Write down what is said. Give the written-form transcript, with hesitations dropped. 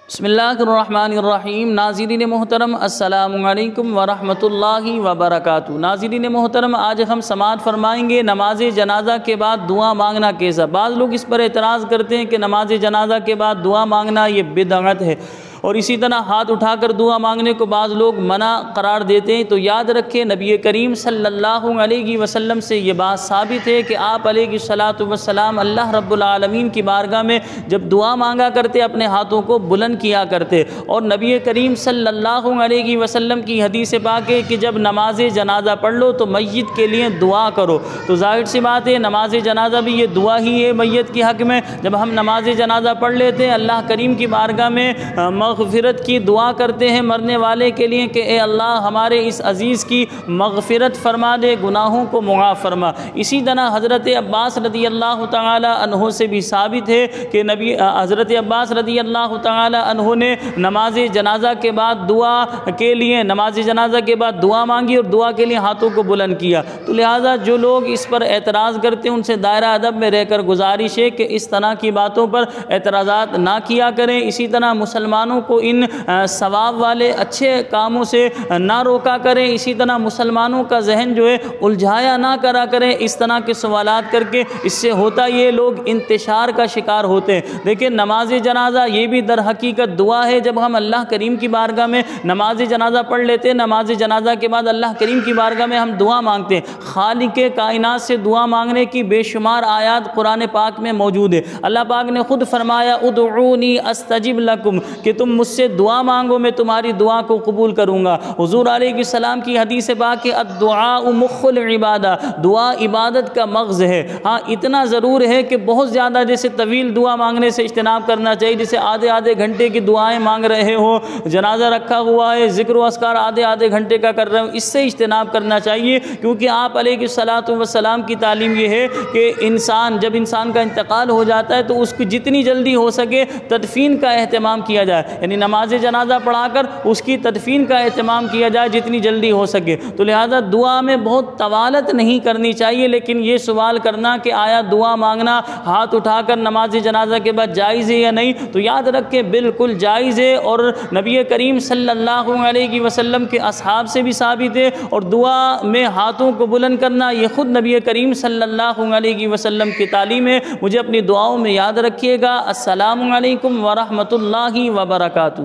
بسم اللہ الرحمن الرحیم۔ ناظرین محترم السلام علیکم ورحمۃ اللہ وبرکاتہ۔ ناظرین محترم، آج ہم سماعت فرمائیں گے نماز جنازہ کے بعد دعا مانگنا کیسا۔ بعض لوگ اس پر اعتراض کرتے ہیں کہ نماز جنازہ کے بعد دعا مانگنا یہ بدعت ہے، اور اسی طرح ہاتھ اٹھا کر دعا مانگنے کو بعض لوگ منع قرار دیتے ہیں۔ تو یاد رکھیں، نبی کریم صلی اللہ علیہ وسلم سے یہ بات ثابت ہے کہ آپ علیہ الصلاۃ والسلام اللہ رب العالمین کی بارگاہ میں جب دعا مانگا کرتے اپنے ہاتھوں کو بلند کیا کرتے، اور نبی کریم صلی اللہ علیہ وسلم کی حدیث پاک ہے کہ جب نماز جنازہ پڑھ لو تو میت کے لیے دعا کرو۔ تو ظاہر سی بات ہے نماز جنازہ بھی یہ دعا ہی ہے میت کے حق میں۔ جب ہم نماز جنازہ پڑھ لیتے ہیں، اللہ کریم کی بارگاہ میں مغفرت کی دعا کرتے ہیں مرنے والے کے لیے کہ اے اللہ ہمارے اس عزیز کی مغفرت فرما دے، گناہوں کو معاف فرما۔ اسی طرح حضرت عباس رضی اللہ تعالی عنہ سے بھی ثابت ہے کہ حضرت عباس رضی اللہ تعالی عنہ نے نماز جنازہ کے بعد نماز جنازہ کے بعد دعا مانگی اور دعا کے لیے ہاتھوں کو بلند کیا۔ تو لہٰذا جو لوگ اس پر اعتراض کرتے ہیں ان سے دائرہ ادب میں رہ کر گزارش ہے کہ اس طرح کی باتوں پر اعتراضات نہ کیا کریں۔ اسی طرح مسلمانوں کو ان ثواب والے اچھے کاموں سے نہ روکا کریں۔ اسی طرح مسلمانوں کا ذہن جو ہے الجھایا نہ کرا کریں اس طرح کے سوالات کر کے۔ اس سے ہوتا یہ لوگ انتشار کا شکار ہوتے ہیں۔ دیکھیں، نماز جنازہ یہ بھی در حقیقت دعا ہے۔ جب ہم اللہ کریم کی بارگاہ میں نماز جنازہ پڑھ لیتے ہیں، نماز جنازہ کے بعد اللہ کریم کی بارگاہ میں ہم دعا مانگتے ہیں۔ خالق کائنات سے دعا مانگنے کی بے شمار آیات قرآن پاک میں موجود ہے۔ اللہ پاک نے خود فرمایا ادعونی استجب لکم، کہ تم مجھ سے دعا مانگو میں تمہاری دعا کو قبول کروں گا۔ حضور علیہ السلام کی حدیث پاک کہ الدعاء مخ العبادہ، دعا عبادت کا مغز ہے۔ ہاں، اتنا ضرور ہے کہ بہت زیادہ جیسے طویل دعا مانگنے سے اجتناب کرنا چاہیے، جیسے آدھے گھنٹے کی دعائیں مانگ رہے ہو، جنازہ رکھا ہوا ہے، ذکر و اذکار آدھے گھنٹے کا کر رہے ہو، اس سے اجتناب کرنا چاہیے۔ کیونکہ آپ علیہ الصلاۃ والسلام کی تعلیم یہ ہے کہ جب انسان کا انتقال ہو جاتا ہے تو اس کو جتنی جلدی ہو سکے تدفین کا اہتمام کیا جائے، یعنی نماز جنازہ پڑھا کر اس کی تدفین کا اہتمام کیا جائے جتنی جلدی ہو سکے۔ تو لہذا دعا میں بہت طوالت نہیں کرنی چاہیے، لیکن یہ سوال کرنا کہ آیا دعا مانگنا ہاتھ اٹھا کر نماز جنازہ کے بعد جائز ہے یا نہیں، تو یاد رکھیں بالکل جائز ہے، اور نبی کریم صلی اللہ علیہ وسلم کے اصحاب سے بھی ثابت ہے۔ اور دعا میں ہاتھوں کو بلند کرنا یہ خود نبی کریم صلی اللہ علیہ وسلم کی تعلیم ہے۔ مجھے اپنی دعاؤں میں یاد رکھیے گا۔ السلام علیکم ورحمۃ اللہ وبرکاتہ۔